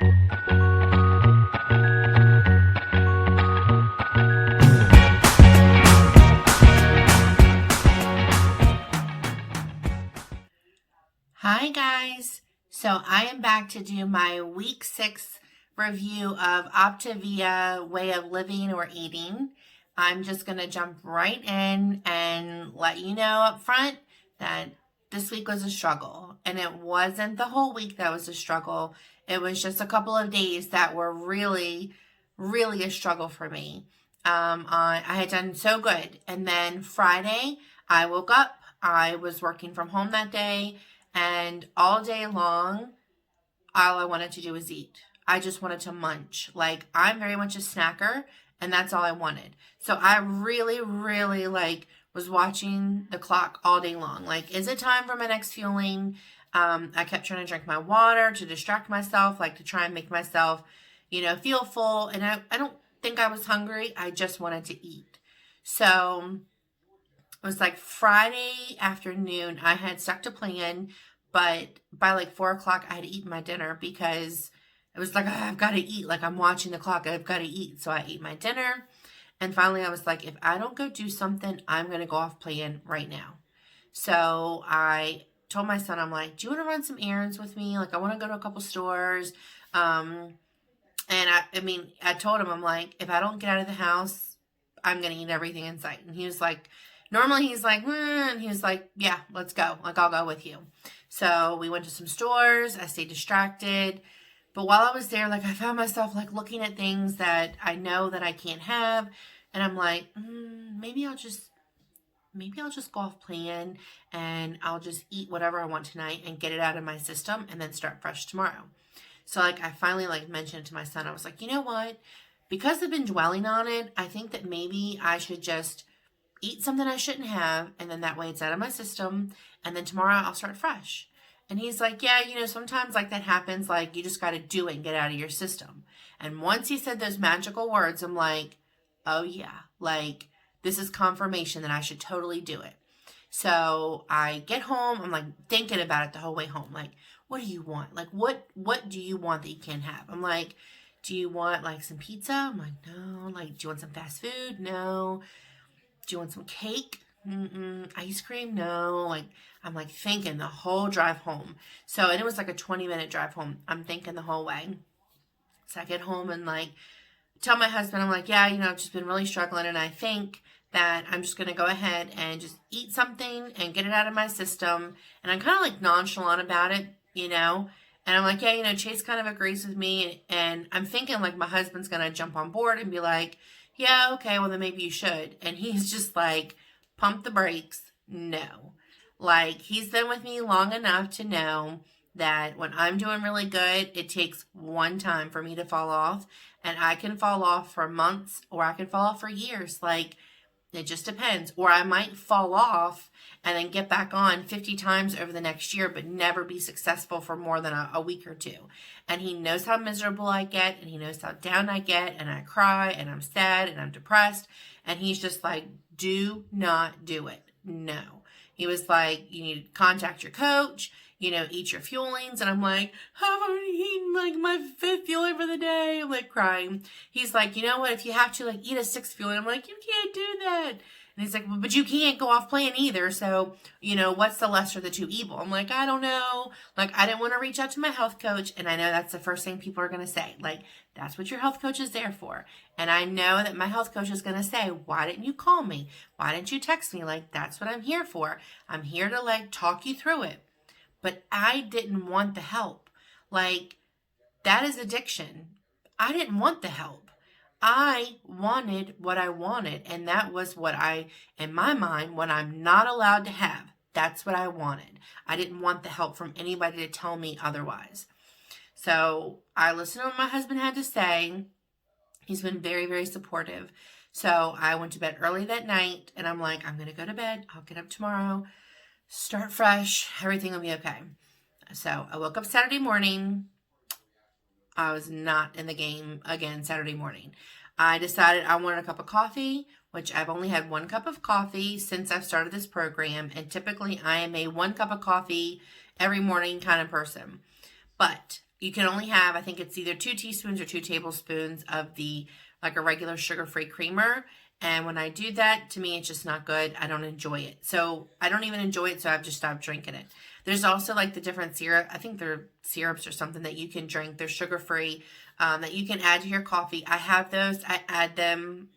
Hi guys, so I am back to do my week 6 review of Optavia way of living or eating. I'm just going to jump right in and let you know up front that this week was a struggle, and it wasn't the whole week that was a struggle. It was just a couple of days that were really, really a struggle for me. I had done so good, and then Friday I woke up. I was working from home that day, and all day long, all I wanted to do was eat. I just wanted to munch. Like, I'm very much a snacker, and that's all I wanted. So I really, really was watching the clock all day long. Like, is it time for my next fueling? I kept trying to drink my water to distract myself, like to try and make myself, feel full. And I don't think I was hungry. I just wanted to eat. So it was like Friday afternoon. I had stuck to plan, but by like 4 o'clock, I had eaten my dinner because it was like, I've got to eat. Like, I'm watching the clock. I've got to eat. So I ate my dinner. And finally, I was like, if I don't go do something, I'm going to go off plan right now. So I told my son, I'm like, do you want to run some errands with me? Like, I want to go to a couple stores. And I told him, I'm like, if I don't get out of the house, I'm going to eat everything in sight. And he was like, normally he's like, and he was like, yeah, let's go. Like, I'll go with you. So we went to some stores. I stayed distracted. But while I was there, like, I found myself like looking at things that I know that I can't have. And I'm like, maybe I'll just go off plan and I'll just eat whatever I want tonight and get it out of my system and then start fresh tomorrow. So like, I finally mentioned to my son, I was like, you know what? Because I've been dwelling on it, I think that maybe I should just eat something I shouldn't have, and then that way it's out of my system, and then tomorrow I'll start fresh. And he's like, yeah, sometimes like that happens, like you just got to do it and get out of your system. And once he said those magical words, I'm like, oh yeah, like this is confirmation that I should totally do it. So I get home, I'm like thinking about it the whole way home. Like, what do you want? Like, what do you want that you can't have? I'm like, do you want like some pizza? I'm like, no. Like, do you want some fast food? No. Do you want some cake? Ice cream? No. Like, I'm like thinking the whole drive home. So, and it was like a 20-minute drive home. I'm thinking the whole way. So I get home and like tell my husband, I'm like, yeah, I've just been really struggling, and I think that I'm just going to go ahead and just eat something and get it out of my system. And I'm kind of like nonchalant about it, and I'm like, yeah, Chase kind of agrees with me. And I'm thinking like my husband's going to jump on board and be like, yeah, okay, well then maybe you should. And he's just like, pump the brakes. No. Like, he's been with me long enough to know that when I'm doing really good, it takes one time for me to fall off. And I can fall off for months, or I can fall off for years. Like, it just depends. Or I might fall off and then get back on 50 times over the next year, but never be successful for more than a week or two. And he knows how miserable I get, and he knows how down I get, and I cry, and I'm sad, and I'm depressed. And he's just like, do not do it. No. He was like, you need to contact your coach, eat your fuelings. And I'm like, I've already eaten like my 5th fueling for the day. I'm like crying. He's like, you know what? If you have to like eat a 6th fueling, I'm like, you can't do that. And he's like, well, but you can't go off plan either. So, what's the lesser of the two evil? I'm like, I don't know. Like, I didn't want to reach out to my health coach. And I know that's the first thing people are going to say. Like, that's what your health coach is there for. And I know that my health coach is going to say, why didn't you call me? Why didn't you text me? Like, that's what I'm here for. I'm here to like talk you through it. But I didn't want the help. Like, that is addiction. I didn't want the help. I wanted what I wanted. And that was what in my mind, what I'm not allowed to have. That's what I wanted. I didn't want the help from anybody to tell me otherwise. So I listened to what my husband had to say. He's been very, very supportive. So I went to bed early that night, and I'm like, I'm going to go to bed. I'll get up tomorrow, start fresh. Everything will be okay. So I woke up Saturday morning. I was not in the game again Saturday morning. I decided I wanted a cup of coffee, which I've only had 1 cup of coffee since I've started this program. And typically I am a 1 cup of coffee every morning kind of person. but you can only have, I think it's either 2 teaspoons or 2 tablespoons of the, like a regular sugar-free creamer. And when I do that, to me, it's just not good. I don't enjoy it. So I don't even enjoy it, so I've just stopped drinking it. There's also like the different syrup. I think they're syrups or something that you can drink. They're sugar-free, that you can add to your coffee. I have those. I add them.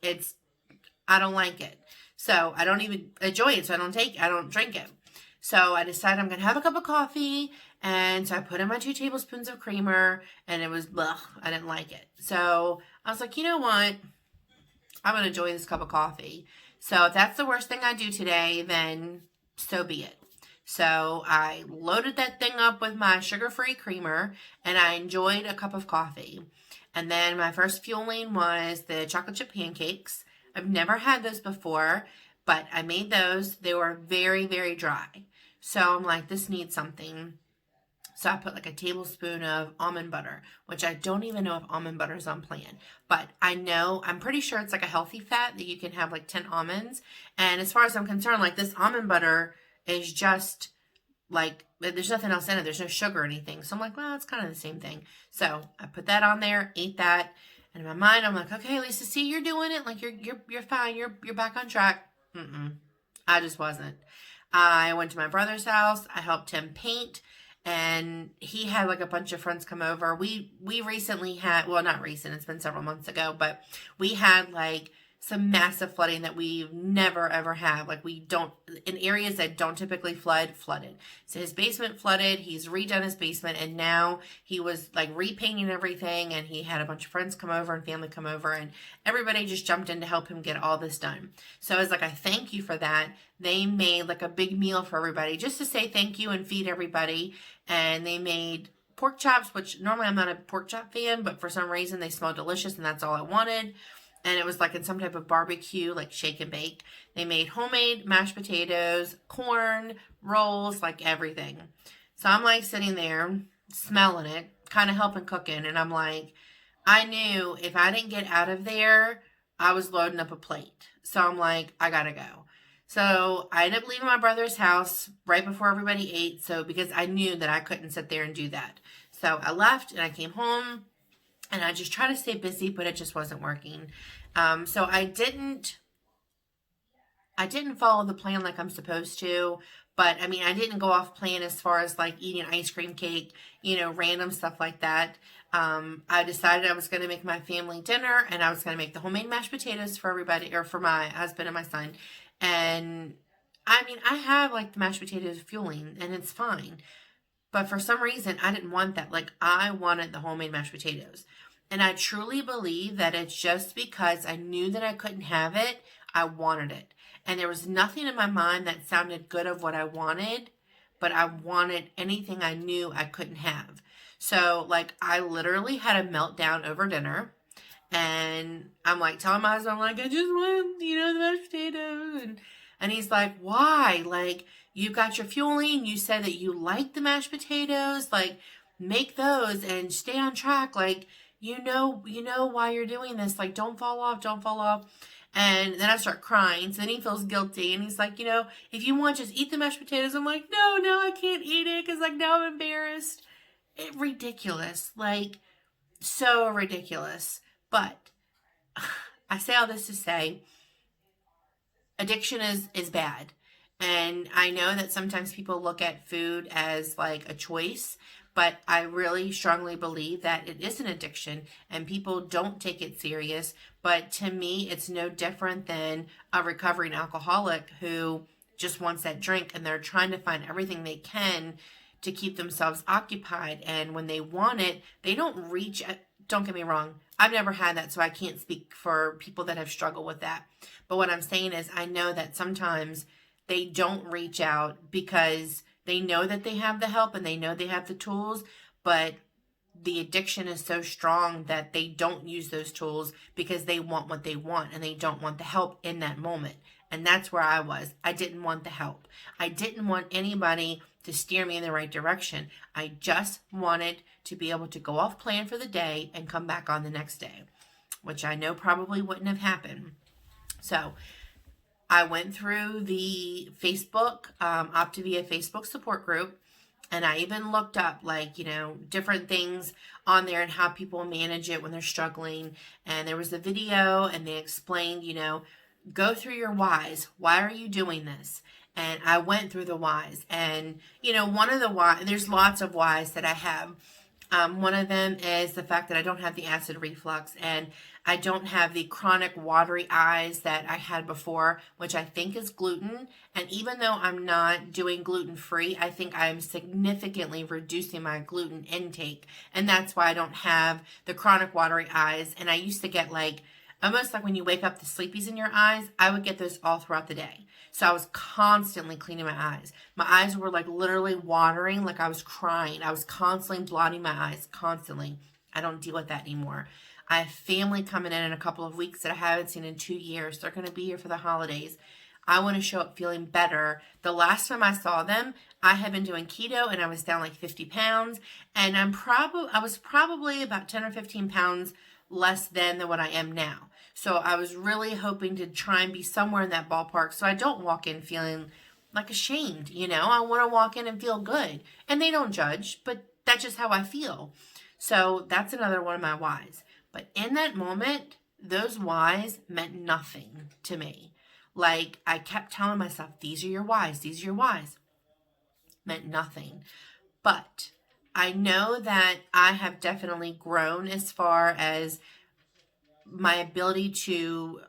I don't like it. So I don't even enjoy it. So I don't drink it. So I decided I'm going to have a cup of coffee. And so I put in my 2 tablespoons of creamer, and it was, blech, I didn't like it. So I was like, you know what? I'm going to enjoy this cup of coffee. So if that's the worst thing I do today, then so be it. So I loaded that thing up with my sugar-free creamer, and I enjoyed a cup of coffee. And then my first fueling was the chocolate chip pancakes. I've never had those before, but I made those. They were very, very dry. So I'm like, this needs something. So I put like a tablespoon of almond butter, which I don't even know if almond butter is on plan. But I'm pretty sure it's like a healthy fat that you can have like 10 almonds. And as far as I'm concerned, like this almond butter is just like, there's nothing else in it. There's no sugar or anything. So I'm like, well, it's kind of the same thing. So I put that on there, ate that. And in my mind, I'm like, okay, Lisa, see, you're doing it. Like you're fine. You're back on track. I just wasn't. I went to my brother's house. I helped him paint. And he had like a bunch of friends come over. We recently had, well, not recent, it's been several months ago, but we had like some massive flooding that we've never ever had. Like we don't, in areas that don't typically flooded. So his basement flooded, he's redone his basement, and now he was like repainting everything, and he had a bunch of friends come over and family come over, and everybody just jumped in to help him get all this done. So as like a thank you for that, they made like a big meal for everybody just to say thank you and feed everybody. And they made pork chops, which normally I'm not a pork chop fan, but for some reason they smelled delicious, and that's all I wanted. And it was like in some type of barbecue, like shake and bake. They made homemade mashed potatoes, corn, rolls, like everything. So I'm like sitting there smelling it, kind of helping cooking. And I'm like, I knew if I didn't get out of there, I was loading up a plate. So I'm like, I gotta go. So I ended up leaving my brother's house right before everybody ate. So because I knew that I couldn't sit there and do that. So I left and I came home. And I just tried to stay busy, but it just wasn't working. So I didn't follow the plan like I'm supposed to. But I mean, I didn't go off plan as far as like eating ice cream cake, random stuff like that. I decided I was going to make my family dinner, and I was going to make the homemade mashed potatoes for everybody, or for my husband and my son. And I mean, I have like the mashed potatoes fueling, and it's fine. But for some reason, I didn't want that. Like, I wanted the homemade mashed potatoes. And I truly believe that it's just because I knew that I couldn't have it, I wanted it. And there was nothing in my mind that sounded good of what I wanted, but I wanted anything I knew I couldn't have. So, like, I literally had a meltdown over dinner. And I'm like telling my husband, I'm like, I just want, the mashed potatoes. And he's like, why? Like, you got your fueling. You said that you like the mashed potatoes. Like, make those and stay on track. Like, you know why you're doing this. Like, don't fall off. And then I start crying. So then he feels guilty. And he's like, if you want, just eat the mashed potatoes. I'm like, no, I can't eat it. Because, like, now I'm embarrassed. Ridiculous. Like, so ridiculous. But I say all this to say, addiction is bad. And I know that sometimes people look at food as like a choice, but I really strongly believe that it is an addiction and people don't take it serious. But to me, it's no different than a recovering alcoholic who just wants that drink, and they're trying to find everything they can to keep themselves occupied. And when they want it, they don't reach. Don't get me wrong, I've never had that, so I can't speak for people that have struggled with that. But what I'm saying is, I know that sometimes they don't reach out because they know that they have the help and they know they have the tools, but the addiction is so strong that they don't use those tools because they want what they want and they don't want the help in that moment. And that's where I was. I didn't want the help. I didn't want anybody to steer me in the right direction. I just wanted to be able to go off plan for the day and come back on the next day, which I know probably wouldn't have happened. So I went through the Facebook, Optavia Facebook support group, And I even looked up, like, different things on there and how people manage it when they're struggling. And there was a video and they explained, go through your whys. Why are you doing this? And I went through the whys. And, one of the why, there's lots of whys that I have. One of them is the fact that I don't have the acid reflux and I don't have the chronic watery eyes that I had before, which I think is gluten. And even though I'm not doing gluten free, I think I'm significantly reducing my gluten intake. And that's why I don't have the chronic watery eyes. And I used to get almost like when you wake up, the sleepies in your eyes, I would get those all throughout the day. So I was constantly cleaning my eyes. My eyes were literally watering, like I was crying. I was constantly blotting my eyes, constantly. I don't deal with that anymore. I have family coming in a couple of weeks that I haven't seen in 2 years. They're going to be here for the holidays. I want to show up feeling better. The last time I saw them, I had been doing keto and I was down 50 pounds. And I was probably about 10 or 15 pounds less than what I am now. So I was really hoping to try and be somewhere in that ballpark so I don't walk in feeling ashamed. I want to walk in and feel good. And they don't judge, but that's just how I feel. So that's another one of my whys. But in that moment, those whys meant nothing to me. I kept telling myself, these are your whys, these are your whys. Meant nothing. But I know that I have definitely grown as far as my ability to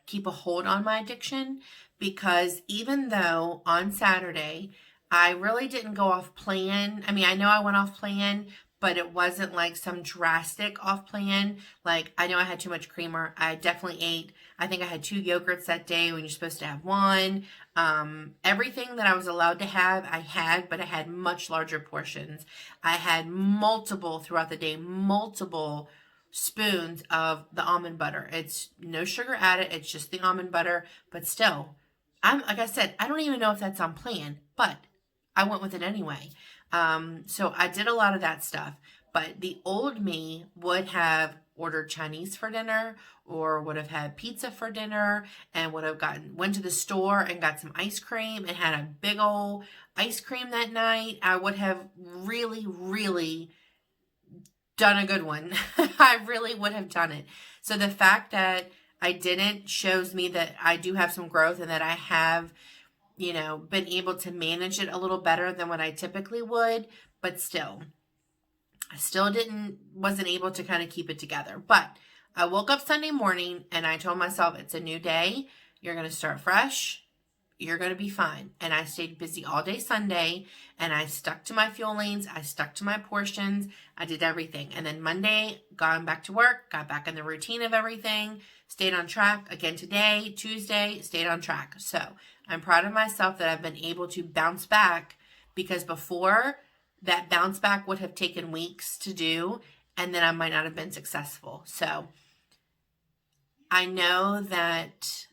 keep a hold on my addiction, because even though on Saturday I really didn't go off plan. I mean, I know I went off plan, but it wasn't some drastic off plan. I know I had too much creamer. I definitely ate, I think I had 2 yogurts that day when you're supposed to have 1. Everything that I was allowed to have, I had, but I had much larger portions. I had multiple throughout the day, multiple spoons of the almond butter. It's no sugar added. It's just the almond butter, but still, like I said, I don't even know if that's on plan, but I went with it anyway. So I did a lot of that stuff, but the old me would have ordered Chinese for dinner or would have had pizza for dinner and would have went to the store and got some ice cream and had a big old ice cream that night. I would have really, really done a good one. I really would have done it. So the fact that I didn't shows me that I do have some growth and that I have, been able to manage it a little better than what I typically would, but still, I still wasn't able to kind of keep it together. But I woke up Sunday morning and I told myself, it's a new day. You're going to start fresh. You're going to be fine. And I stayed busy all day Sunday and I stuck to my fuel lanes. I stuck to my portions. I did everything. And then Monday, gone back to work, got back in the routine of everything, stayed on track. Again today, Tuesday, stayed on track. So I'm proud of myself that I've been able to bounce back, because before, that bounce back would have taken weeks to do and then I might not have been successful. So I know that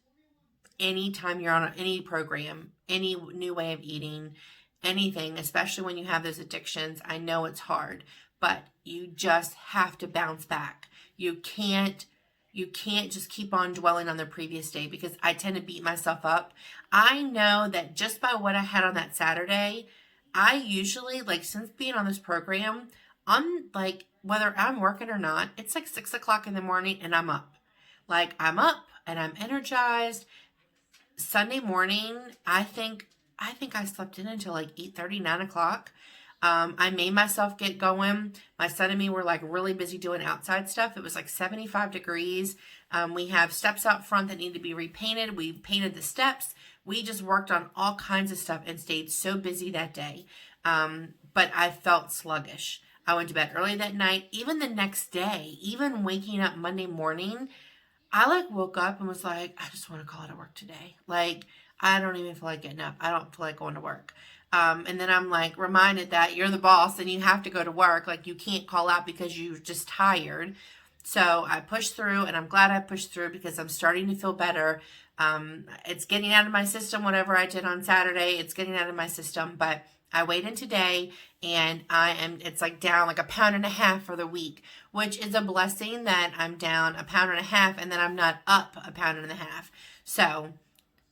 anytime you're on any program, any new way of eating, anything, especially when you have those addictions, I know it's hard, but you just have to bounce back. You can't just keep on dwelling on the previous day, because I tend to beat myself up. I know that just by what I had on that Saturday, I usually, since being on this program, I'm whether I'm working or not, it's 6 o'clock in the morning and I'm up. I'm up and I'm energized. Sunday morning, I think I slept in until 8:30, 9 o'clock. I made myself get going. My son and me were really busy doing outside stuff. It was 75 degrees. We have steps out front that need to be repainted. We painted the steps. We just worked on all kinds of stuff and stayed so busy that day. But I felt sluggish. I went to bed early that night. Even the next day, even waking up Monday morning, I woke up and was I just want to call it a work today. I don't even feel like getting up. I don't feel like going to work. And then I'm reminded that you're the boss and you have to go to work. You can't call out because you're just tired. So I pushed through, and I'm glad I pushed through because I'm starting to feel better. It's getting out of my system. Whatever I did on Saturday, it's getting out of my system, but I weighed in today and it's down 1.5 pounds for the week, which is a blessing that I'm down 1.5 pounds and then I'm not up 1.5 pounds. So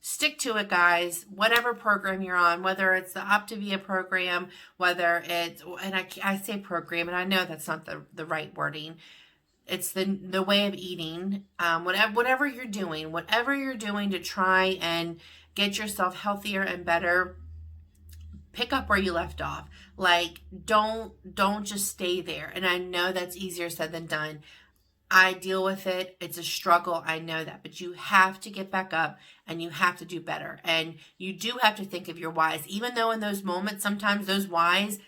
stick to it, guys. Whatever program you're on, whether it's the Optavia program, whether it's, and I say program, and I know that's not the right wording. It's the way of eating. Whatever you're doing, to try and get yourself healthier and better, pick up where you left off. Like, don't just stay there. And I know that's easier said than done. I deal with it. It's a struggle. I know that. But you have to get back up and you have to do better. And you do have to think of your whys. Even though in those moments, sometimes those whys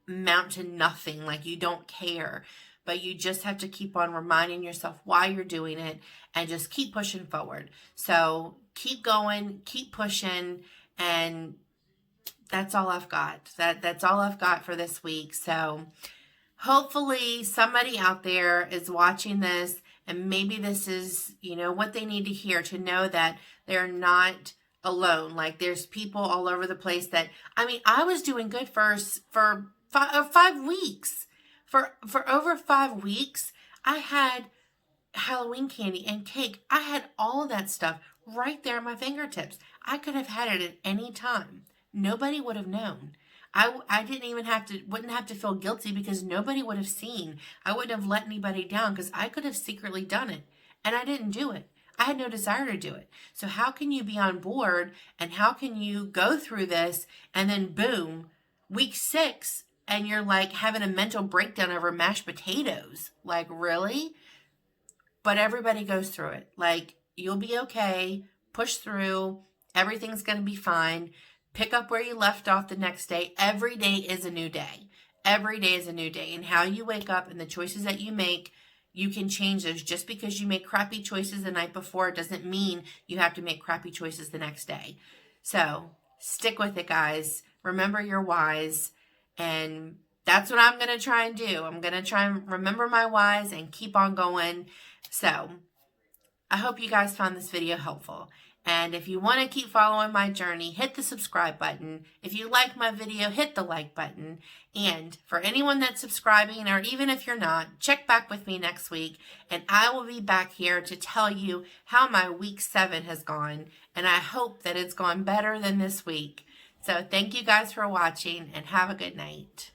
amount to nothing. Like, you don't care. But you just have to keep on reminding yourself why you're doing it and just keep pushing forward. So keep going, keep pushing, and that's all I've got. That's all I've got for this week. So hopefully somebody out there is watching this and maybe this is, what they need to hear to know that they're not alone. Like, there's people all over the place that, I was doing good for 5 weeks. For over 5 weeks, I had Halloween candy and cake. I had all of that stuff right there at my fingertips. I could have had it at any time. Nobody would have known. I wouldn't have to feel guilty because nobody would have seen. I wouldn't have let anybody down because I could have secretly done it. And I didn't do it. I had no desire to do it. So how can you be on board and how can you go through this and then boom, week 6, and you're like having a mental breakdown over mashed potatoes? Like, really? But everybody goes through it. Like, you'll be okay. Push through. Everything's going to be fine. Pick up where you left off the next day. Every day is a new day. Every day is a new day. And how you wake up and the choices that you make, you can change those. Just because you make crappy choices the night before doesn't mean you have to make crappy choices the next day. So stick with it, guys. Remember your whys. And that's what I'm going to try and do. I'm going to try and remember my whys and keep on going. So I hope you guys found this video helpful. And if you want to keep following my journey, hit the subscribe button. If you like my video, hit the like button. And for anyone that's subscribing, or even if you're not, check back with me next week. And I will be back here to tell you how my week 7 has gone. And I hope that it's gone better than this week. So thank you guys for watching and have a good night.